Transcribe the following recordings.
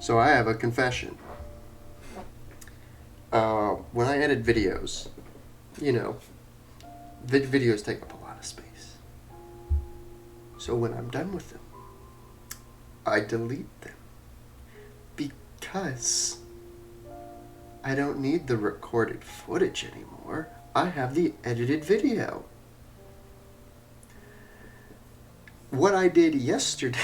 So I have a confession. When I edit videos, you know, videos take up a lot of space. So when I'm done with them, I delete them. Because I don't need the recorded footage anymore. I have the edited video. What I did yesterday,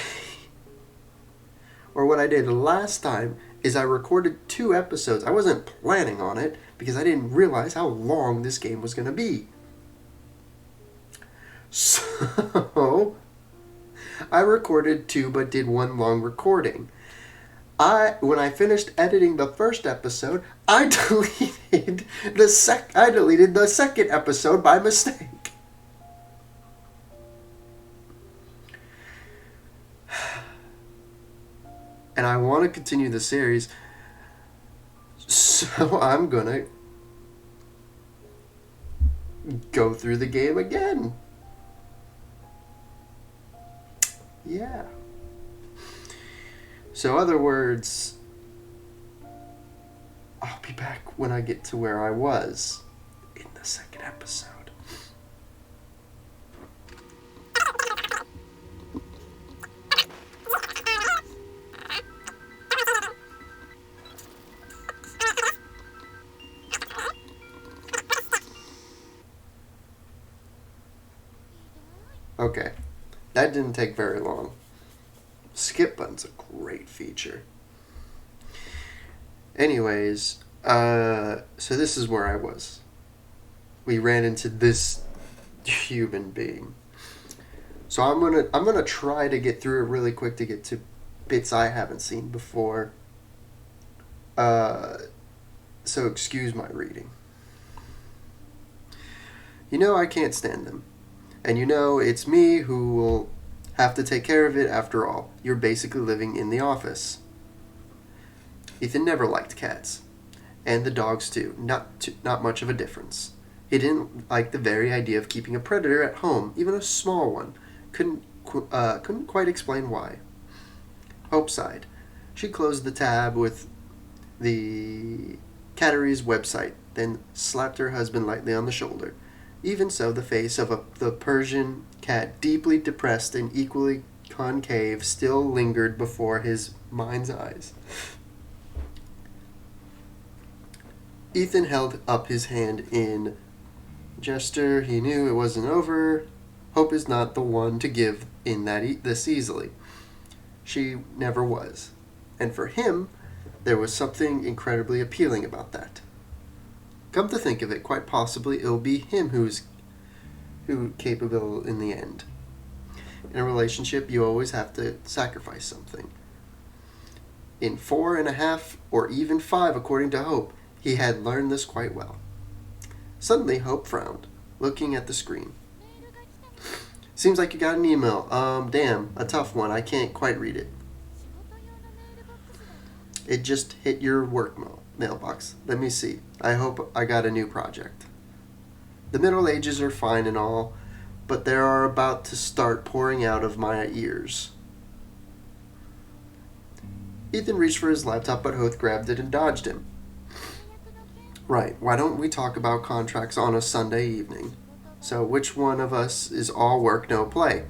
or what I did last time, is I recorded 2 episodes. I wasn't planning on it because I didn't realize how long this game was going to be. So, I recorded 2 but did 1 long recording. When I finished editing the first episode, I deleted the second episode by mistake. And I want to continue the series, so I'm gonna go through the game again. Yeah. So, other words, I'll be back when I get to where I was in the second episode. Okay, that didn't take very long. Skip button's a great feature. Anyways, so this is where I was. We ran into this human being. So I'm gonna try to get through it really quick to get to bits I haven't seen before. So excuse my reading. You know I can't stand them. And you know it's me who will have to take care of it after all. You're basically living in the office. Ethan never liked cats. And the dogs too. Not much of a difference. He didn't like the very idea of keeping a predator at home, even a small one. Couldn't quite explain why. Hope sighed. She closed the tab with the Cattery's website, then slapped her husband lightly on the shoulder. Even so, the face of the Persian cat, deeply depressed and equally concave, still lingered before his mind's eyes. Ethan held up his hand in gesture. He knew it wasn't over. Hope is not the one to give in this easily. She never was. And for him, there was something incredibly appealing about that. Come to think of it, quite possibly it'll be him who's capable in the end. In a relationship, you always have to sacrifice something. In 4.5 or even 5, according to Hope, he had learned this quite well. Suddenly, Hope frowned, looking at the screen. Seems like you got an email. Damn, a tough one. I can't quite read it. It just hit your work mailbox. Let me see. I hope I got a new project. The Middle Ages are fine and all, but they are about to start pouring out of my ears. Ethan reached for his laptop, but Hope grabbed it and dodged him. Right, why don't we talk about contracts on a Sunday evening? So which one of us is all work, no play?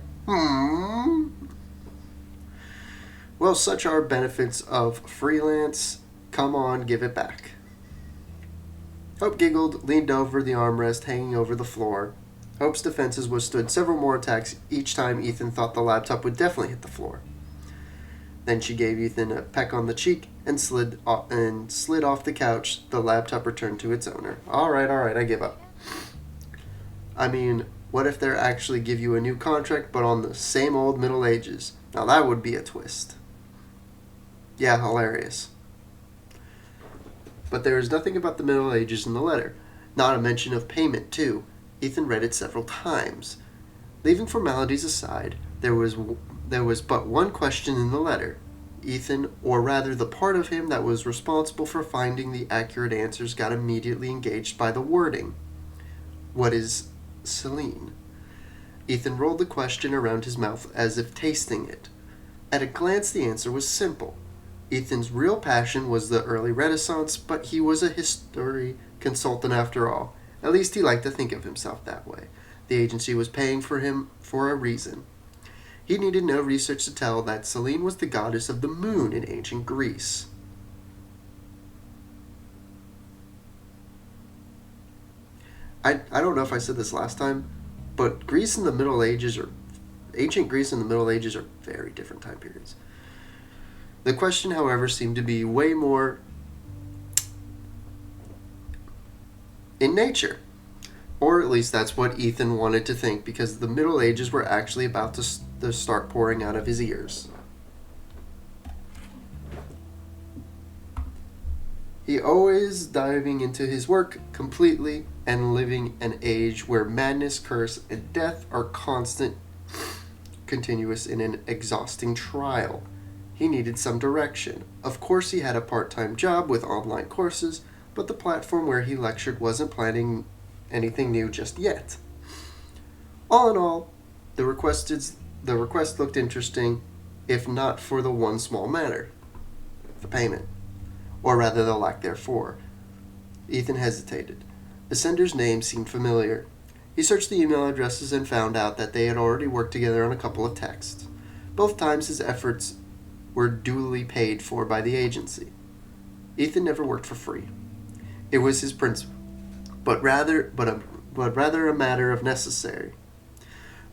Well, such are benefits of freelance. Come on, give it back. Hope giggled, leaned over the armrest hanging over the floor. Hope's defenses withstood several more attacks each time Ethan thought the laptop would definitely hit the floor. Then she gave Ethan a peck on the cheek and slid off the couch. The laptop returned to its owner. All right, I give up. I mean, what if they actually give you a new contract but on the same old Middle Ages? Now that would be a twist. Yeah, hilarious. But there is nothing about the Middle Ages in the letter. Not a mention of payment, too. Ethan read it several times. Leaving formalities aside, there was but one question in the letter. Ethan, or rather the part of him that was responsible for finding the accurate answers, got immediately engaged by the wording. What is Selene? Ethan rolled the question around his mouth as if tasting it. At a glance, the answer was simple. Ethan's real passion was the early Renaissance, but he was a history consultant after all. At least he liked to think of himself that way. The agency was paying for him for a reason. He needed no research to tell that Selene was the goddess of the moon in ancient Greece. I don't know if I said this last time, but Greece in the Middle Ages, or ancient Greece in the Middle Ages, are very different time periods. The question, however, seemed to be way more in nature. Or at least that's what Ethan wanted to think, because the Middle Ages were actually about to start pouring out of his ears. He always diving into his work completely and living an age where madness, curse, and death are constant, continuous in an exhausting trial. He needed some direction. Of course, he had a part-time job with online courses, but the platform where he lectured wasn't planning anything new just yet. All in all, the request looked interesting, if not for the one small matter: the payment. Or rather, the lack thereof. Ethan hesitated. The sender's name seemed familiar. He searched the email addresses and found out that they had already worked together on a couple of texts. Both times his efforts were duly paid for by the agency. Ethan never worked for free. It was his principle, but rather a matter of necessary.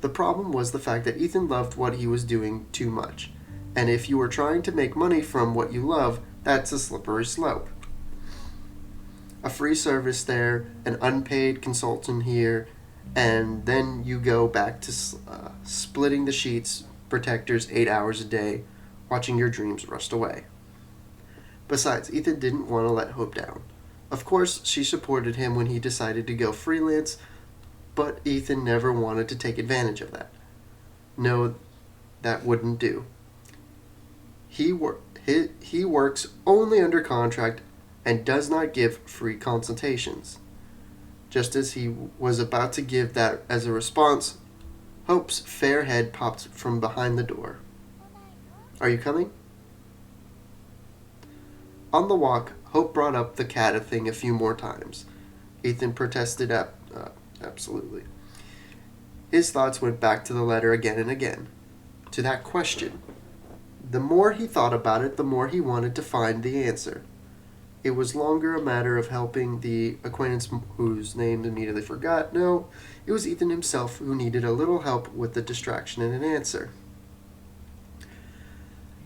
The problem was the fact that Ethan loved what he was doing too much, and if you are trying to make money from what you love, that's a slippery slope. A free service there, an unpaid consultant here, and then you go back to splitting the sheets protectors 8 hours a day, watching your dreams rust away. Besides, Ethan didn't want to let Hope down. Of course, she supported him when he decided to go freelance, but Ethan never wanted to take advantage of that. No, that wouldn't do. He works only under contract and does not give free consultations. Just as he was about to give that as a response, Hope's fair head popped from behind the door. "Are you coming?" On the walk, Hope brought up the cat thing a few more times. Ethan protested absolutely. His thoughts went back to the letter again and again, to that question. The more he thought about it, the more he wanted to find the answer. It was longer a matter of helping the acquaintance whose name immediately forgot. No, it was Ethan himself who needed a little help with the distraction and an answer.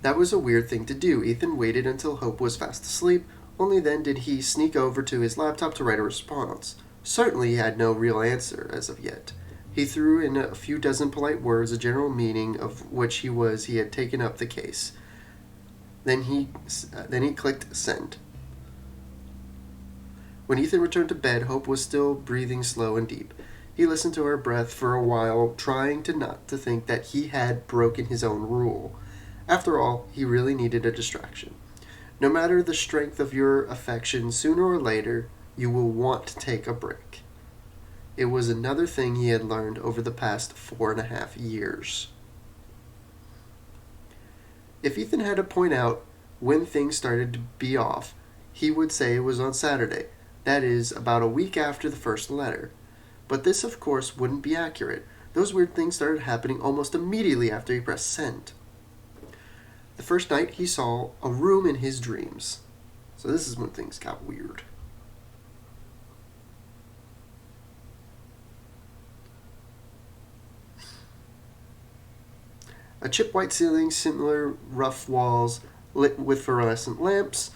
That was a weird thing to do. Ethan waited until Hope was fast asleep. Only then did he sneak over to his laptop to write a response. Certainly he had no real answer as of yet. He threw in a few dozen polite words, a general meaning of which he had taken up the case. Then he clicked send. When Ethan returned to bed, Hope was still breathing slow and deep. He listened to her breath for a while, trying not to think that he had broken his own rule. After all, he really needed a distraction. No matter the strength of your affection, sooner or later, you will want to take a break. It was another thing he had learned over the past 4.5 years. If Ethan had to point out when things started to be off, he would say it was on Saturday. That is, about a week after the first letter. But this, of course, wouldn't be accurate. Those weird things started happening almost immediately after he pressed send. The first night, he saw a room in his dreams. So this is when things got weird. A chip white ceiling, similar rough walls, lit with fluorescent lamps.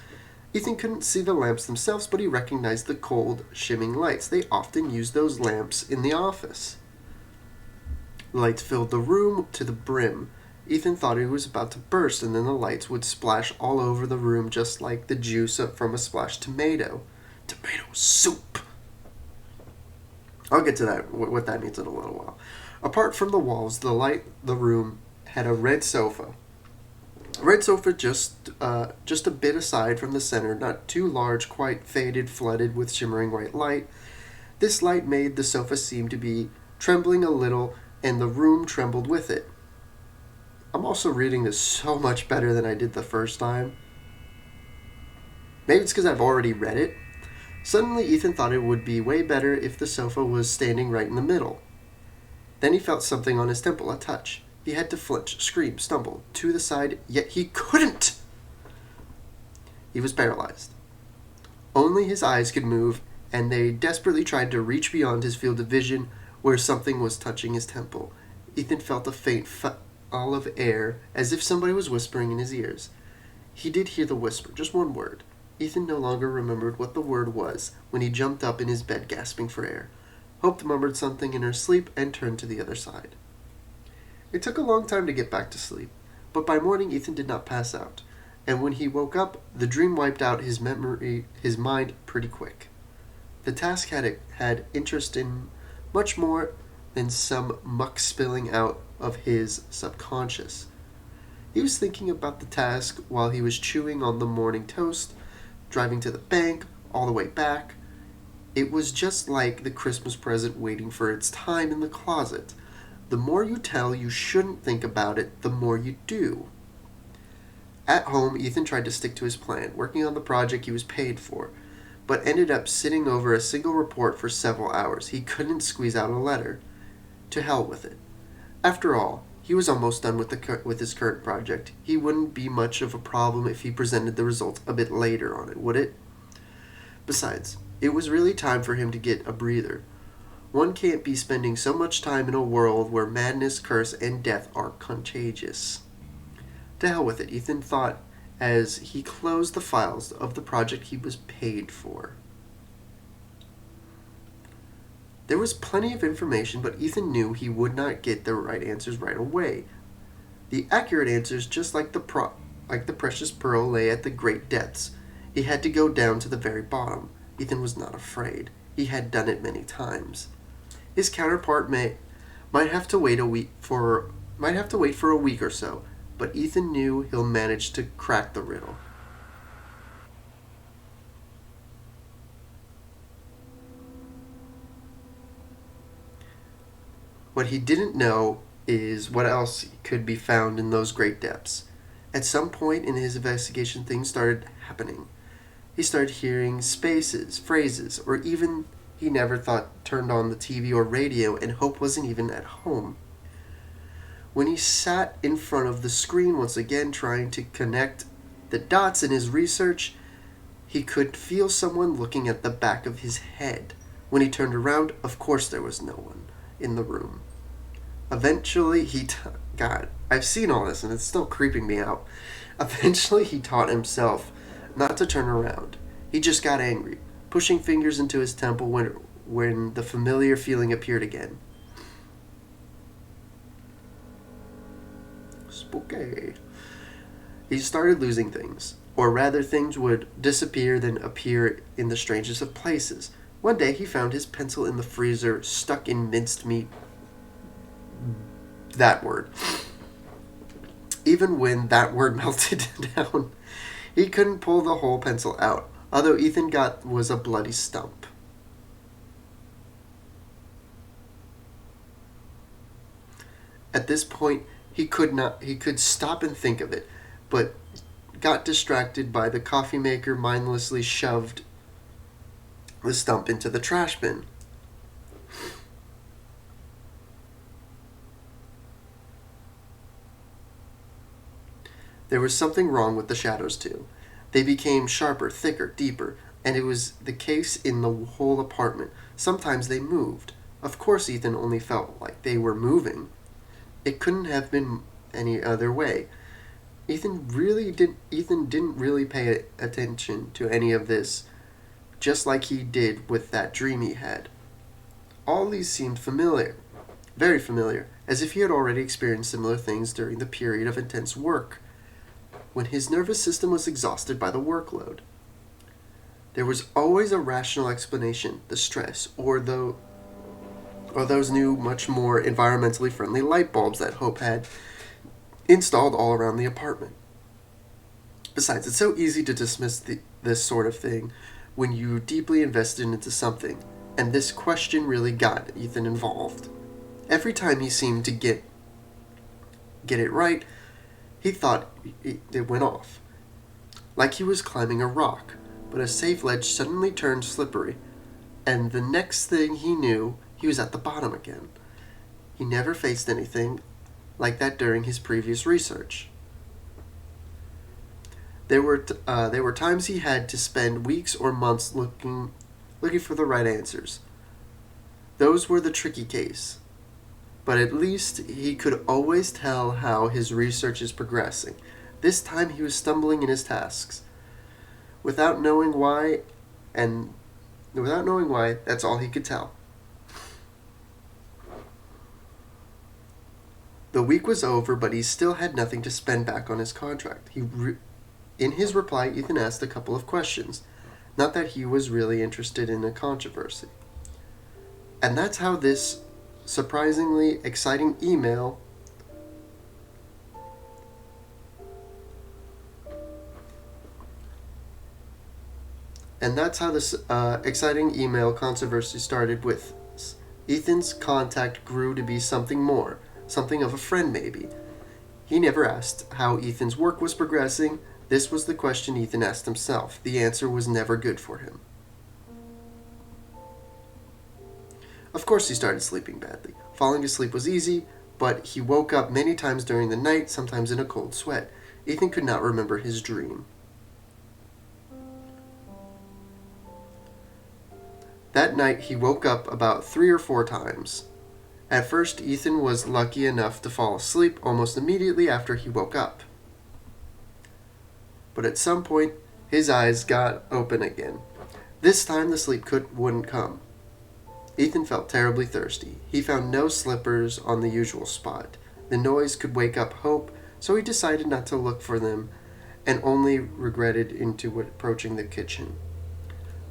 Ethan couldn't see the lamps themselves, but he recognized the cold, shimming lights. They often used those lamps in the office. Lights filled the room to the brim. Ethan thought he was about to burst, and then the lights would splash all over the room just like the juice from a splashed tomato. Tomato soup! I'll get to that, what that means in a little while. Apart from the walls, the room had a red sofa. A red sofa just a bit aside from the center, not too large, quite faded, flooded with shimmering white light. This light made the sofa seem to be trembling a little, and the room trembled with it. I'm also reading this so much better than I did the first time. Maybe it's because I've already read it. Suddenly, Ethan thought it would be way better if the sofa was standing right in the middle. Then he felt something on his temple, a touch. He had to flinch, scream, stumble to the side, yet he couldn't! He was paralyzed. Only his eyes could move, and they desperately tried to reach beyond his field of vision where something was touching his temple. Ethan felt a faint fall of air, as if somebody was whispering in his ears. He did hear the whisper, just one word. Ethan no longer remembered what the word was when he jumped up in his bed, gasping for air. Hope murmured something in her sleep and turned to the other side. It took a long time to get back to sleep, but by morning Ethan did not pass out, and when he woke up, the dream wiped out his mind pretty quick. The task had interest in much more than some muck spilling out of his subconscious. He was thinking about the task while he was chewing on the morning toast, driving to the bank, all the way back. It was just like the Christmas present waiting for its time in the closet. The more you tell you shouldn't think about it, the more you do. At home, Ethan tried to stick to his plan, working on the project he was paid for, but ended up sitting over a single report for several hours. He couldn't squeeze out a letter. To hell with it. After all, he was almost done with his current project. He wouldn't be much of a problem if he presented the results a bit later on it, would it? Besides, it was really time for him to get a breather. One can't be spending so much time in a world where madness, curse, and death are contagious. To hell with it, Ethan thought as he closed the files of the project he was paid for. There was plenty of information, but Ethan knew he would not get the right answers right away. The accurate answers, just like the precious pearl, lay at the great depths. He had to go down to the very bottom. Ethan was not afraid. He had done it many times. His counterpart might have to wait for a week or so, but Ethan knew he'll manage to crack the riddle. What he didn't know is what else could be found in those great depths. At some point in his investigation, things started happening. He started hearing spaces, phrases, or even he never thought turned on the TV or radio, and Hope wasn't even at home. When he sat in front of the screen once again trying to connect the dots in his research, he could feel someone looking at the back of his head. When he turned around, of course there was no one in the room. Eventually, God, I've seen all this and it's still creeping me out. Eventually, he taught himself not to turn around. He just got angry, pushing fingers into his temple when the familiar feeling appeared again. Spooky. He started losing things, or rather things would disappear then appear in the strangest of places. One day he found his pencil in the freezer stuck in minced meat. That word. Even when that word melted down, he couldn't pull the whole pencil out. Although Ethan got was a bloody stump. At this point, he could stop and think of it, but got distracted by the coffee maker mindlessly shoved the stump into the trash bin. There was something wrong with the shadows, too. They became sharper, thicker, deeper, and it was the case in the whole apartment. Sometimes they moved. Of course, Ethan only felt like they were moving. It couldn't have been any other way. Ethan didn't really pay attention to any of this, just like he did with that dream he had. All these seemed familiar, very familiar, as if he had already experienced similar things during the period of intense work, when his nervous system was exhausted by the workload. There was always a rational explanation, the stress, or those new, much more environmentally friendly light bulbs that Hope had installed all around the apartment. Besides, it's so easy to dismiss this sort of thing when you deeply invested into something, and this question really got Ethan involved. Every time he seemed to get it right, he thought it went off. Like he was climbing a rock. but a safe ledge suddenly turned slippery, and the next thing he knew, he was at the bottom again. He never faced anything like that during his previous research. There were times he had to spend weeks or months looking for the right answers. Those were the tricky case. But at least he could always tell how his research is progressing. This time he was stumbling in his tasks. Without knowing why, that's all he could tell. The week was over, but he still had nothing to spend back on his contract. In his reply, Ethan asked a couple of questions. Not that he was really interested in a controversy. And that's how this surprisingly exciting email controversy started with. Ethan's contact grew to be something more, something of a friend maybe. He never asked how Ethan's work was progressing. This was the question Ethan asked himself. The answer was never good for him. Of course he started sleeping badly. Falling asleep was easy, but he woke up many times during the night, sometimes in a cold sweat. Ethan could not remember his dream. That night he woke up about 3 or 4 times. At first, Ethan was lucky enough to fall asleep almost immediately after he woke up. But at some point, his eyes got open again. This time the sleep wouldn't come. Ethan felt terribly thirsty. He found no slippers on the usual spot. The noise could wake up Hope, so he decided not to look for them and only regretted approaching the kitchen.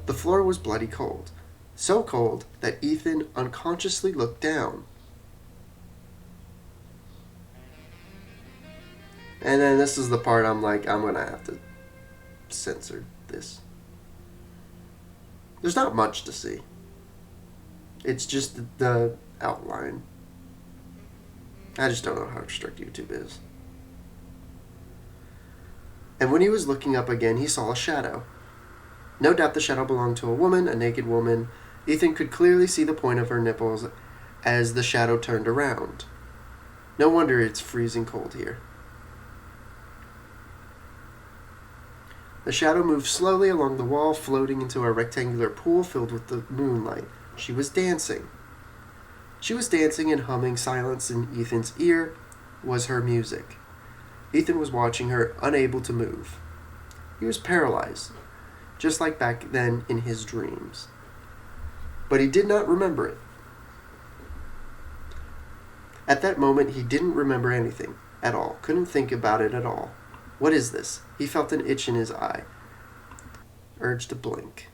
The floor was bloody cold. So cold that Ethan unconsciously looked down. And then this is the part I'm going to have to censor this. There's not much to see. It's just the outline. I just don't know how strict YouTube is. And when he was looking up again, he saw a shadow. No doubt the shadow belonged to a woman, a naked woman. Ethan could clearly see the point of her nipples as the shadow turned around. No wonder it's freezing cold here. The shadow moved slowly along the wall, floating into a rectangular pool filled with the moonlight. She was dancing. She was dancing and humming. Silence in Ethan's ear was her music. Ethan was watching her, unable to move. He was paralyzed, just like back then in his dreams. But he did not remember it. At that moment, he didn't remember anything at all. Couldn't think about it at all. What is this? He felt an itch in his eye. Urged to blink.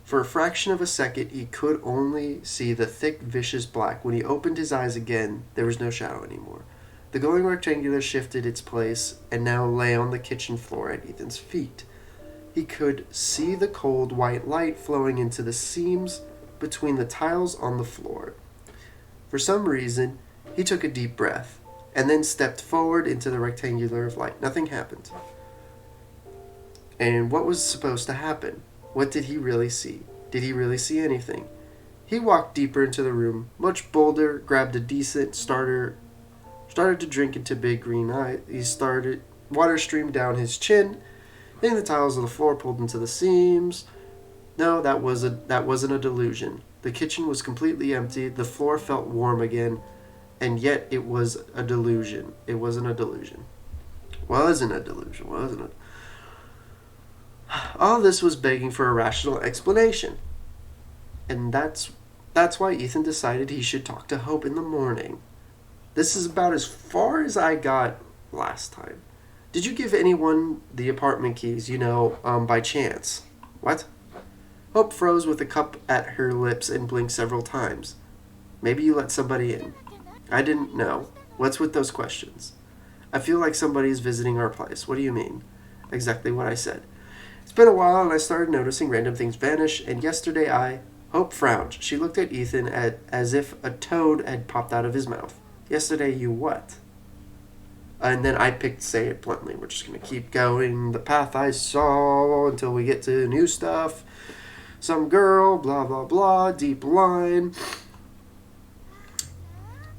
For a fraction of a second, he could only see the thick, vicious black. When he opened his eyes again, there was no shadow anymore. The glowing rectangular shifted its place and now lay on the kitchen floor at Ethan's feet. He could see the cold white light flowing into the seams between the tiles on the floor. For some reason, he took a deep breath and then stepped forward into the rectangular of light. Nothing happened. And what was supposed to happen? What did he really see? Did he really see anything? He walked deeper into the room, much bolder, grabbed a decent started to drink into big green eye. Water streamed down his chin, hitting the tiles of the floor, pulled into the seams. No, that wasn't a delusion. The kitchen was completely empty. The floor felt warm again, and yet it was a delusion. It wasn't a delusion. Wasn't a delusion, wasn't it? All this was begging for a rational explanation. And that's why Ethan decided he should talk to Hope in the morning. This is about as far as I got last time. Did you give anyone the apartment keys, by chance? What? Hope froze with a cup at her lips and blinked several times. Maybe you let somebody in. I didn't know. What's with those questions? I feel like somebody's visiting our place. What do you mean? Exactly what I said. It's been a while and I started noticing random things vanish, and yesterday Hope frowned. She looked at Ethan as if a toad had popped out of his mouth. Yesterday you what? And then I picked Say It Bluntly. We're just going to keep going the path I saw until we get to new stuff. Some girl, blah, blah, blah, deep line.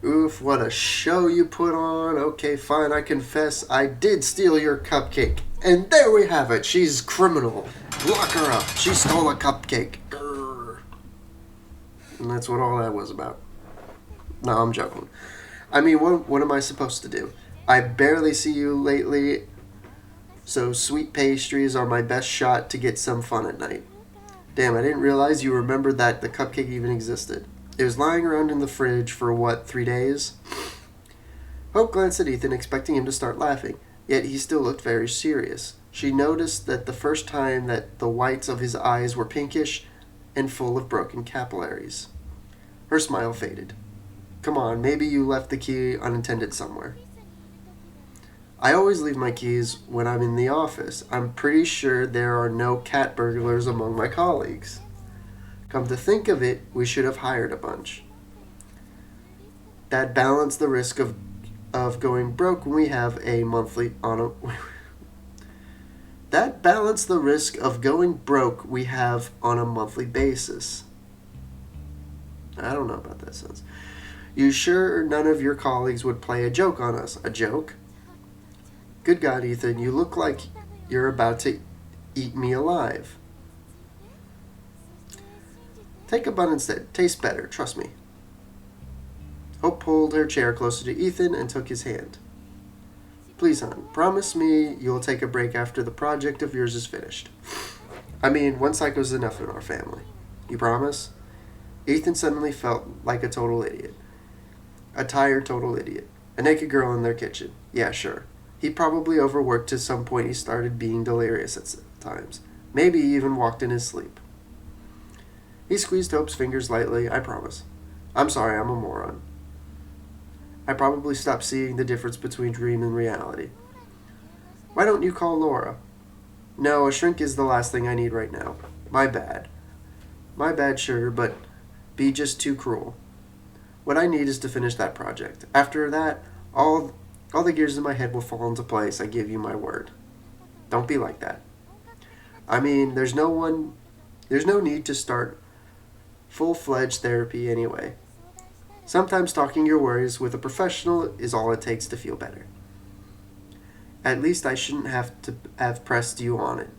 Oof, what a show you put on. Okay, fine, I confess I did steal your cupcake. And there we have it. She's criminal. Lock her up. She stole a cupcake. Grr. And that's what all that was about. No, I'm joking. I mean, what am I supposed to do? I barely see you lately, so sweet pastries are my best shot to get some fun at night. Damn, I didn't realize you remembered that the cupcake even existed. It was lying around in the fridge for, 3 days? Hope glanced at Ethan, expecting him to start laughing, yet he still looked very serious. She noticed that the first time that the whites of his eyes were pinkish and full of broken capillaries. Her smile faded. Come on, maybe you left the key unattended somewhere. I always leave my keys when I'm in the office. I'm pretty sure there are no cat burglars among my colleagues. Come to think of it, we should have hired a bunch. That balanced the risk of going broke when we have a monthly That balanced the risk of going broke we have on a monthly basis. I don't know about that sentence. You sure none of your colleagues would play a joke on us? A joke? Good God, Ethan, you look like you're about to eat me alive. Take a bun instead. Tastes better, trust me. Hope pulled her chair closer to Ethan and took his hand. Please, hon, promise me you'll take a break after the project of yours is finished. I mean, one psycho's enough in our family. You promise? Ethan suddenly felt like a total idiot. A tired total idiot. A naked girl in their kitchen. Yeah, sure. He probably overworked to some point he started being delirious at times. Maybe he even walked in his sleep. He squeezed Hope's fingers lightly. I promise. I'm sorry, I'm a moron. I probably stopped seeing the difference between dream and reality. Why don't you call Laura? No, a shrink is the last thing I need right now. My bad. My bad, sure, but be just too cruel. What I need is to finish that project. After that, all the gears in my head will fall into place, I give you my word. Don't be like that. I mean, there's no need to start full-fledged therapy anyway. Sometimes talking your worries with a professional is all it takes to feel better. At least I shouldn't have to have pressed you on it.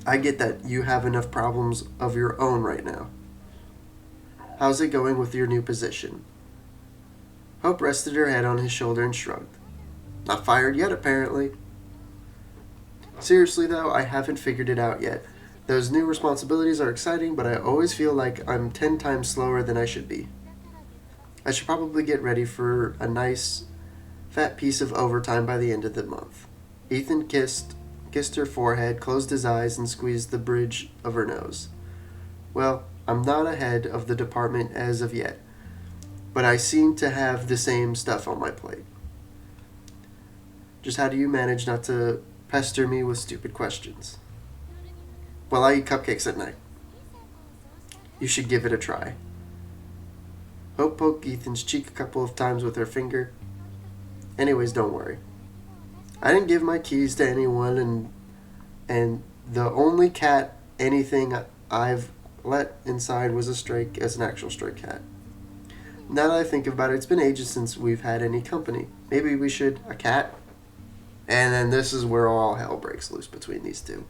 I get that you have enough problems of your own right now. How's it going with your new position? Hope rested her head on his shoulder and shrugged. Not fired yet, apparently. Seriously, though, I haven't figured it out yet. Those new responsibilities are exciting, but I always feel like I'm 10 times slower than I should be. I should probably get ready for a nice, fat piece of overtime by the end of the month. Ethan kissed her forehead, closed his eyes, and squeezed the bridge of her nose. Well, I'm not ahead of the department as of yet, but I seem to have the same stuff on my plate. Just how do you manage not to pester me with stupid questions? Well, I eat cupcakes at night. You should give it a try. Hope poked Ethan's cheek a couple of times with her finger. Anyways, don't worry. I didn't give my keys to anyone, and the only cat anything I've let inside was an actual stray cat. Now that I think about it, it's been ages since we've had any company. Maybe we should, a cat? And then this is where all hell breaks loose between these two.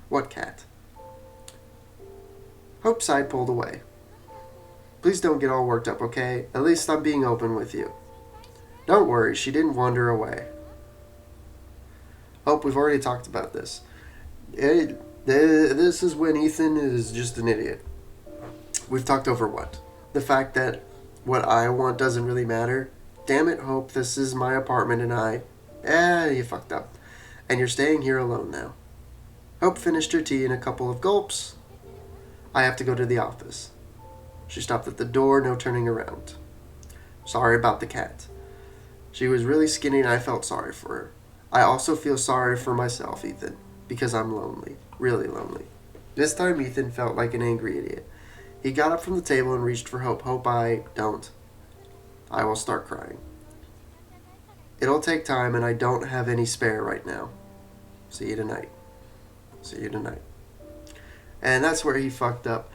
What cat? Hope's side pulled away. Please don't get all worked up, okay? At least I'm being open with you. Don't worry, she didn't wander away. Hope, we've already talked about this. This is when Ethan is just an idiot. We've talked over what? The fact that what I want doesn't really matter? Damn it, Hope, this is my apartment and you fucked up. And you're staying here alone now. Hope finished her tea in a couple of gulps. I have to go to the office. She stopped at the door, no turning around. Sorry about the cat. She was really skinny and I felt sorry for her. I also feel sorry for myself, Ethan, because I'm lonely. Really lonely. This time Ethan felt like an angry idiot. He got up from the table and reached for Hope. Hope, I don't. I will start crying. It'll take time, and I don't have any spare right now. See you tonight. See you tonight. And that's where he fucked up.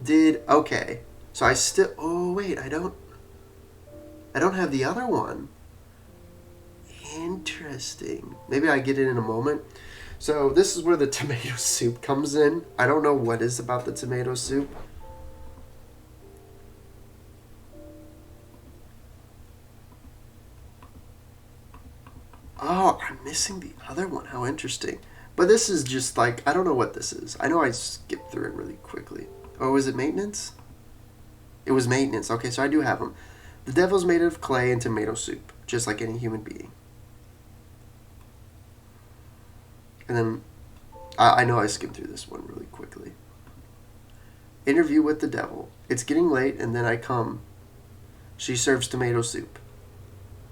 Okay. So I still... Oh, wait, I don't have the other one. Interesting. Maybe I get it in a moment. So this is where the tomato soup comes in. I don't know what is about the tomato soup. Oh, I'm missing the other one. How interesting. But this is just like, I don't know what this is. I know I skipped through it really quickly. Oh, was it maintenance? It was maintenance. Okay, so I do have them. The devil's made of clay and tomato soup, just like any human being. And then, I know I skimmed through this one really quickly. Interview with the devil. It's getting late, and then I come. She serves tomato soup.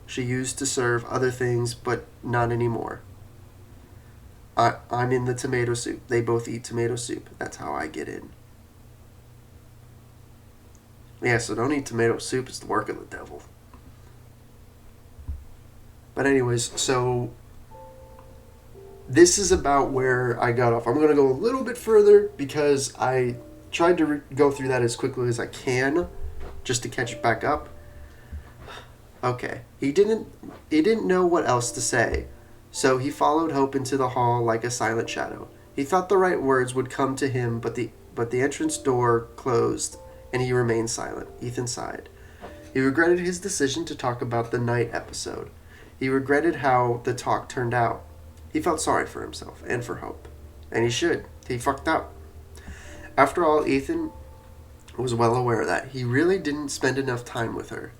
She used to serve other things, but not anymore. I'm in the tomato soup. They both eat tomato soup. That's how I get in. Yeah, so don't eat tomato soup. It's the work of the devil. But anyways, so this is about where I got off. I'm going to go a little bit further because I tried to go through that as quickly as I can just to catch it back up. Okay. He didn't know what else to say, so he followed Hope into the hall like a silent shadow. He thought the right words would come to him, but the entrance door closed, and he remained silent. Ethan sighed. He regretted his decision to talk about the night episode. He regretted how the talk turned out. He felt sorry for himself and for Hope. And he should. He fucked up. After all, Ethan was well aware that he really didn't spend enough time with her.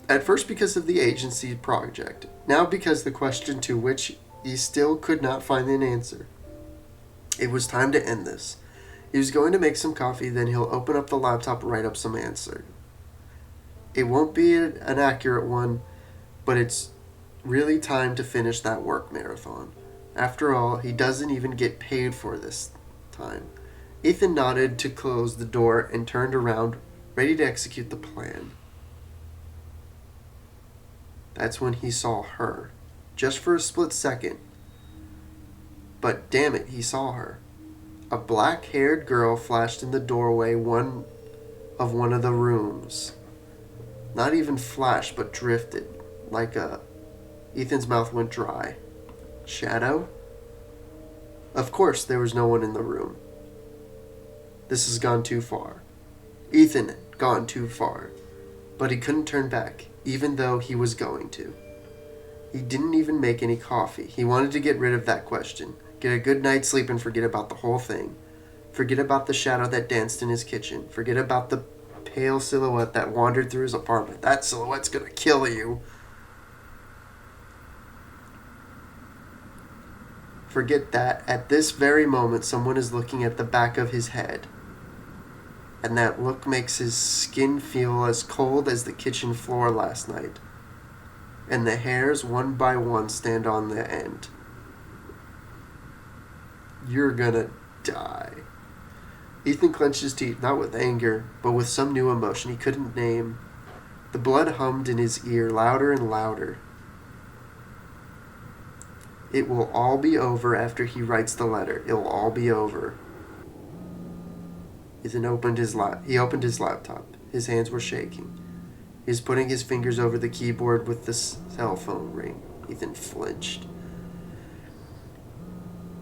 At first because of the agency project, now because the question to which he still could not find an answer. It was time to end this. He was going to make some coffee, then he'll open up the laptop, write up some answer. It won't be an accurate one, but it's really time to finish that work marathon. After all, he doesn't even get paid for this time. Ethan nodded to close the door and turned around, ready to execute the plan. That's when he saw her. Just for a split second. But damn it, he saw her. A black-haired girl flashed in the doorway one of the rooms. Not even flashed, but drifted. Ethan's mouth went dry. Shadow? Of course, there was no one in the room. This has gone too far. Ethan had gone too far. But he couldn't turn back, even though he was going to. He didn't even make any coffee. He wanted to get rid of that question. Get a good night's sleep and forget about the whole thing. Forget about the shadow that danced in his kitchen. Forget about the pale silhouette that wandered through his apartment. That silhouette's gonna kill you. Forget that at this very moment someone is looking at the back of his head. And that look makes his skin feel as cold as the kitchen floor last night. And the hairs, one by one, stand on the end. You're gonna die. Ethan clenched his teeth, not with anger, but with some new emotion he couldn't name. The blood hummed in his ear, louder and louder. It will all be over after he writes the letter. It'll all be over. Ethan opened his laptop. His hands were shaking. He was putting his fingers over the keyboard with the cell phone ring. Ethan flinched.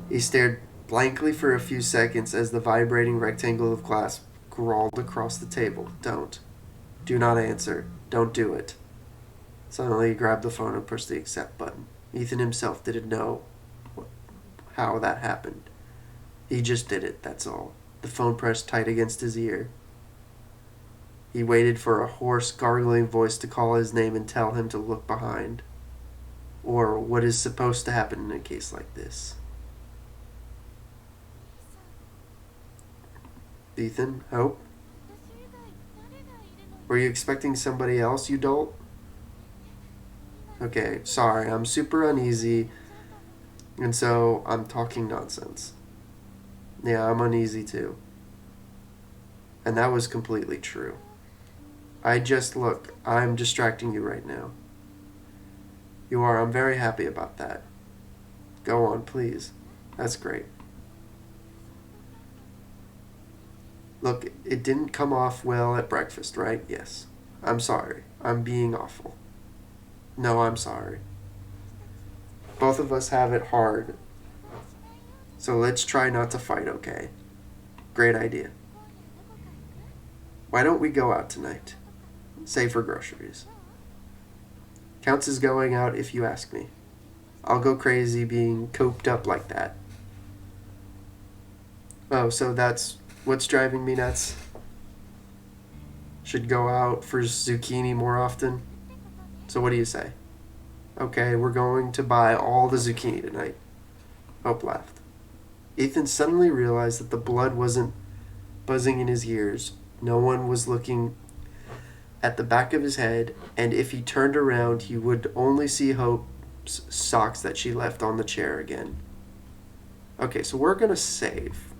He stared blankly for a few seconds as the vibrating rectangle of glass crawled across the table. Don't. Do not answer. Don't do it. Suddenly he grabbed the phone and pushed the accept button. Ethan himself didn't know how that happened. He just did it, that's all. The phone pressed tight against his ear. He waited for a hoarse, gargling voice to call his name and tell him to look behind. Or what is supposed to happen in a case like this. Ethan, Hope? Were you expecting somebody else, you dolt? Okay, sorry, I'm super uneasy, and so I'm talking nonsense. Yeah, I'm uneasy too. And that was completely true. I'm distracting you right now. You are. I'm very happy about that. Go on, please. That's great. Look, it didn't come off well at breakfast, right? Yes. I'm sorry. I'm being awful. No, I'm sorry. Both of us have it hard. So let's try not to fight, okay? Great idea. Why don't we go out tonight? Say for groceries. Counts as going out if you ask me. I'll go crazy being coped up like that. Oh, so that's what's driving me nuts? Should go out for zucchini more often? So what do you say? Okay, we're going to buy all the zucchini tonight. Hope laughed. Ethan suddenly realized that the blood wasn't buzzing in his ears. No one was looking at the back of his head, and if he turned around, he would only see Hope's socks that she left on the chair again. Okay, so we're going to save.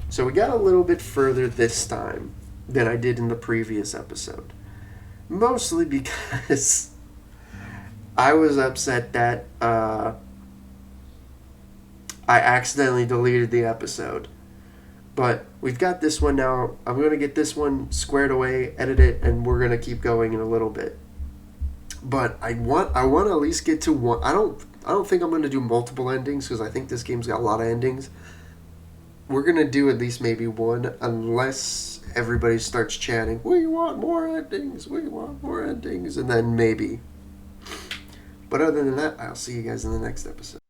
So we got a little bit further this time than I did in the previous episode. Mostly because I was upset that I accidentally deleted the episode. But we've got this one now. I'm going to get this one squared away, edit it, and we're going to keep going in a little bit. But I want to at least get to one. I don't think I'm going to do multiple endings because I think this game's got a lot of endings. We're going to do at least maybe one, unless everybody starts chanting, we want more endings, we want more endings, and then maybe. But other than that, I'll see you guys in the next episode.